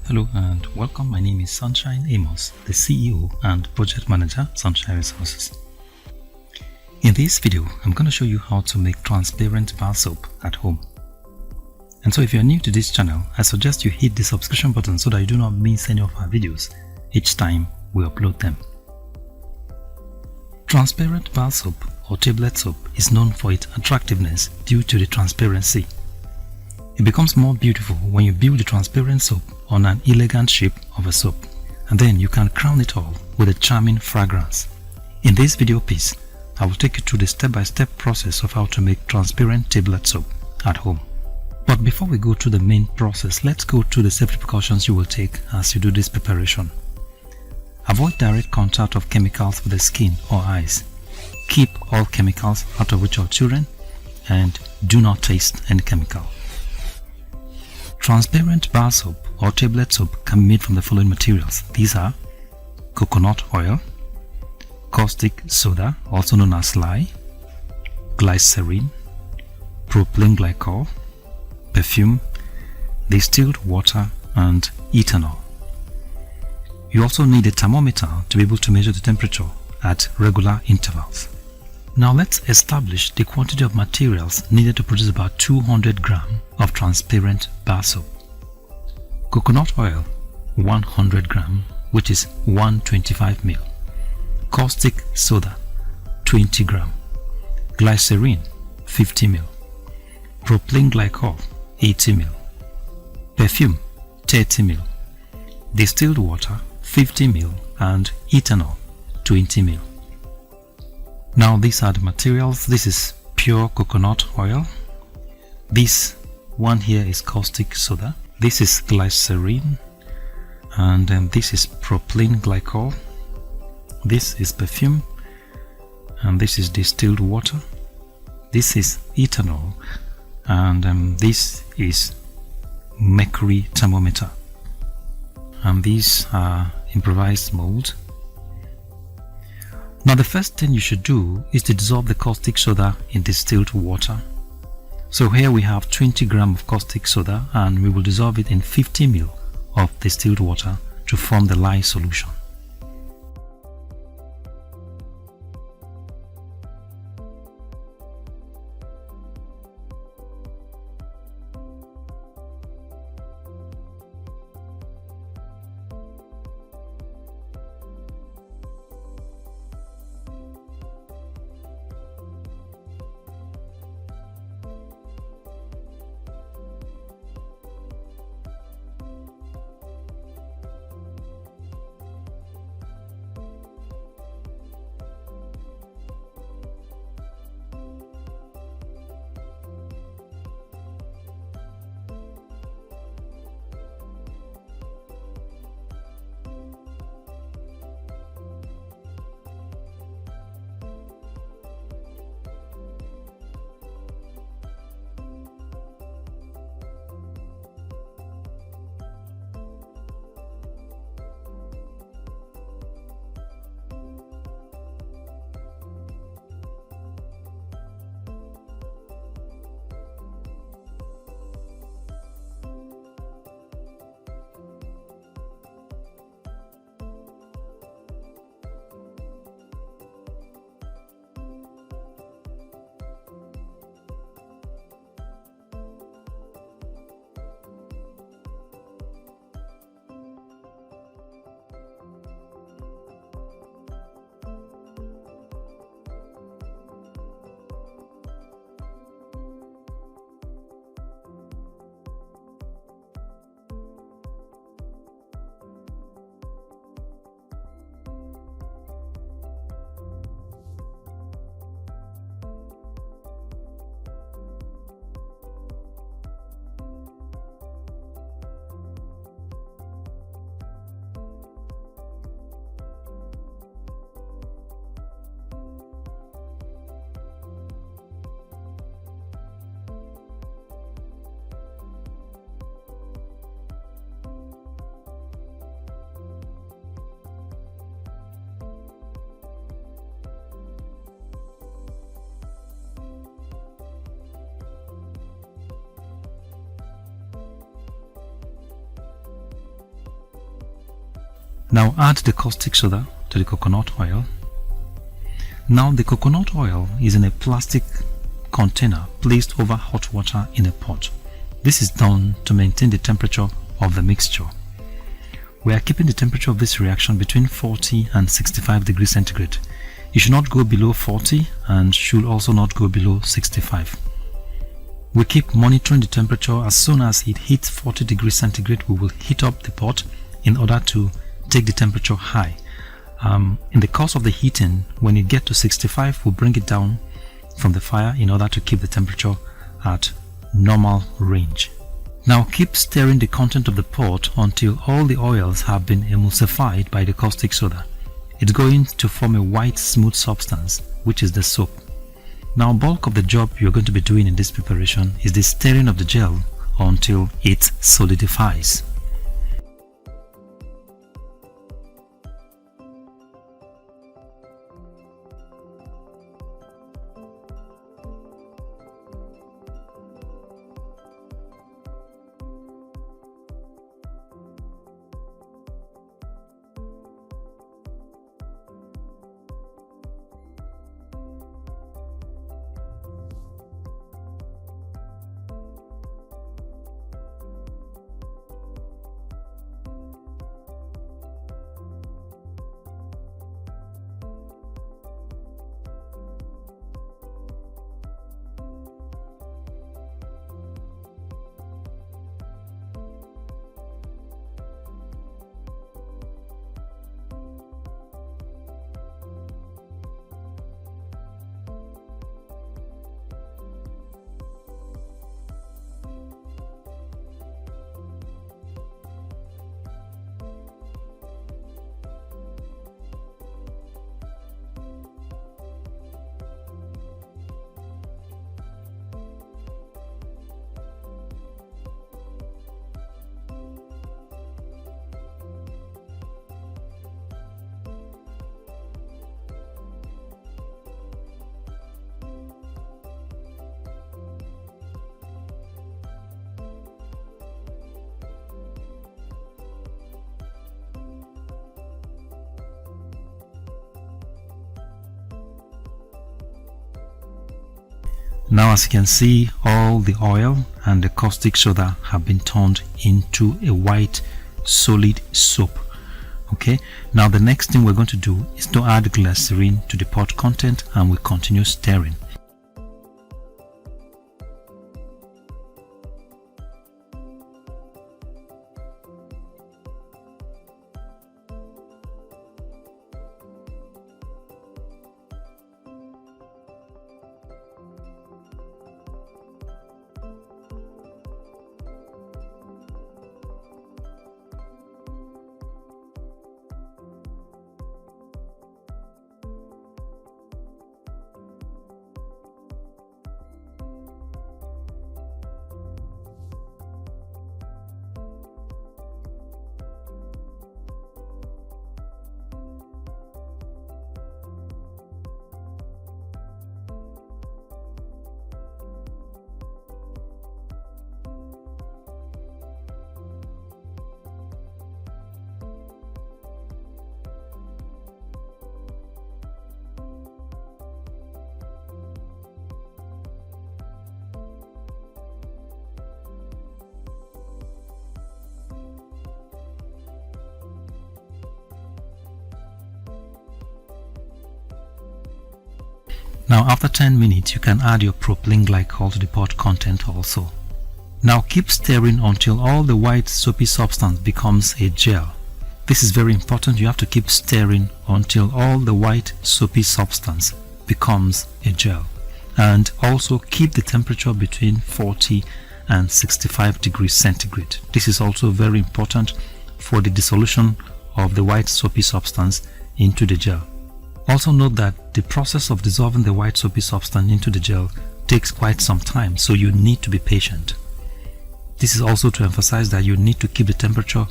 Hello and welcome. My name is Sunshine Amos, the CEO and Project Manager, Sunshine Resources. In this video, I'm going to show you how to make transparent bar soap at home. And so if you're new to this channel, I suggest you hit the subscription button so that you do not miss any of our videos each time we upload them. Transparent bar soap or tablet soap is known for its attractiveness due to the transparency. It becomes more beautiful when you build the transparent soap on an elegant shape of a soap, and then you can crown it all with a charming fragrance. In this video piece, I will take you through the step-by-step process of how to make transparent tablet soap at home. But before we go through the main process, let's go through the safety precautions you will take as you do this preparation. Avoid direct contact of chemicals with the skin or eyes. Keep all chemicals out of reach of children, and do not taste any chemical. Transparent bar soap or tablet soap can be made from the following materials. These are coconut oil, caustic soda, also known as lye, glycerin, propylene glycol, perfume, distilled water, and ethanol. You also need a thermometer to be able to measure the temperature at regular intervals. Now let's establish the quantity of materials needed to produce about 200 grams of transparent bar soap. Coconut oil 100 grams, which is 125 ml. Caustic soda 20 grams. Glycerin 50 ml. Propylene glycol 80 ml. Perfume 30 ml. Distilled water 50 ml and ethanol 20 ml. Now these are the materials. This is pure coconut oil. This one here is caustic soda. This is glycerin, and this is propylene glycol. This is perfume, and this is distilled water. This is ethanol, and this is mercury thermometer. And these are improvised mold. Now the first thing you should do is to dissolve the caustic soda in distilled water. So here we have 20 grams of caustic soda, and we will dissolve it in 50 ml of distilled water to form the lye solution. Now add the caustic soda to the coconut oil. Now the coconut oil is in a plastic container placed over hot water in a pot. This is done to maintain the temperature of the mixture. We are keeping the temperature of this reaction between 40 and 65 degrees centigrade. It should not go below 40 and should also not go below 65. We keep monitoring the temperature. As soon as it hits 40 degrees centigrade, we will heat up the pot in order to take the temperature high. In the course of the heating, when it gets to 65, we'll bring it down from the fire in order to keep the temperature at normal range. Now keep stirring the content of the pot until all the oils have been emulsified by the caustic soda. It's going to form a white smooth substance, which is the soap. Now bulk of the job you're going to be doing in this preparation is the stirring of the gel until it solidifies. Now as you can see, all the oil and the caustic soda have been turned into a white solid soap. Okay, now the next thing we're going to do is to add glycerin to the pot content, and we continue stirring. Now after 10 minutes, you can add your propylene glycol to the pot content also. Now keep stirring until all the white soapy substance becomes a gel. This is very important. You have to keep stirring until all the white soapy substance becomes a gel. And also keep the temperature between 40 and 65 degrees centigrade. This is also very important for the dissolution of the white soapy substance into the gel. Also note that the process of dissolving the white soapy substance into the gel takes quite some time, so you need to be patient. This is also to emphasize that you need to keep the temperature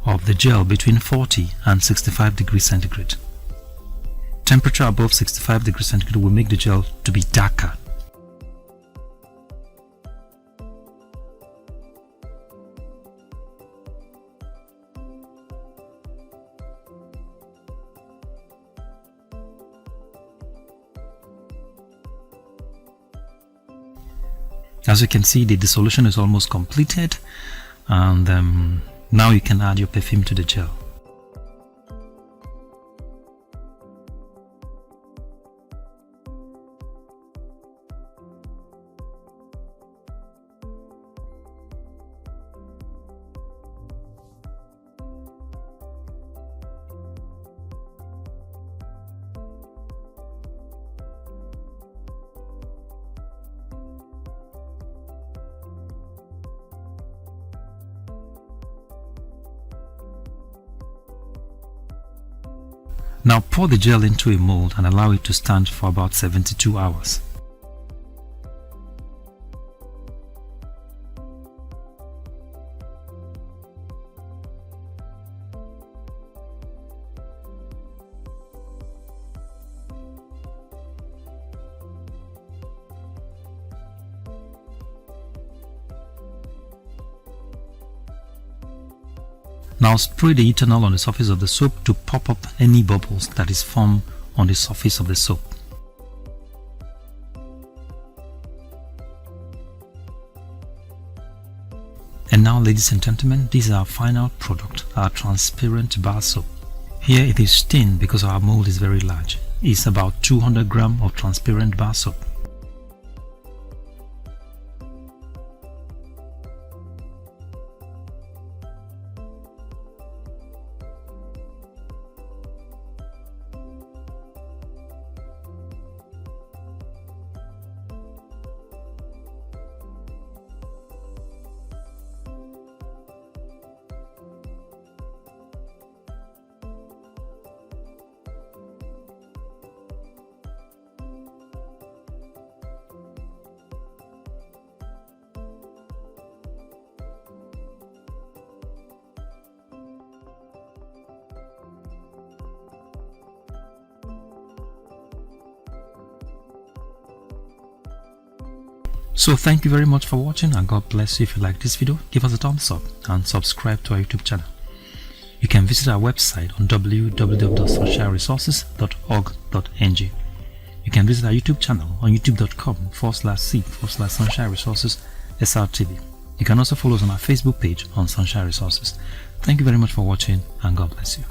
of the gel between 40 and 65 degrees centigrade. Temperature above 65 degrees centigrade will make the gel to be darker. As you can see, the dissolution is almost completed, and now you can add your perfume to the gel. Now pour the gel into a mold and allow it to stand for about 72 hours. Now spray the ethanol on the surface of the soap to pop up any bubbles that is formed on the surface of the soap. And now, ladies and gentlemen, this is our final product, our transparent bar soap. Here it is thin because our mold is very large. It's about 200 grams of transparent bar soap. So thank you very much for watching, and God bless you. If you like this video, give us a thumbs up and subscribe to our YouTube channel. You can visit our website on www.sunshineresources.org.ng. You can visit our YouTube channel on youtube.com/c/Sunshine Resources SRTV. You can also follow us on our Facebook page on Sunshine Resources. Thank you very much for watching, and God bless you.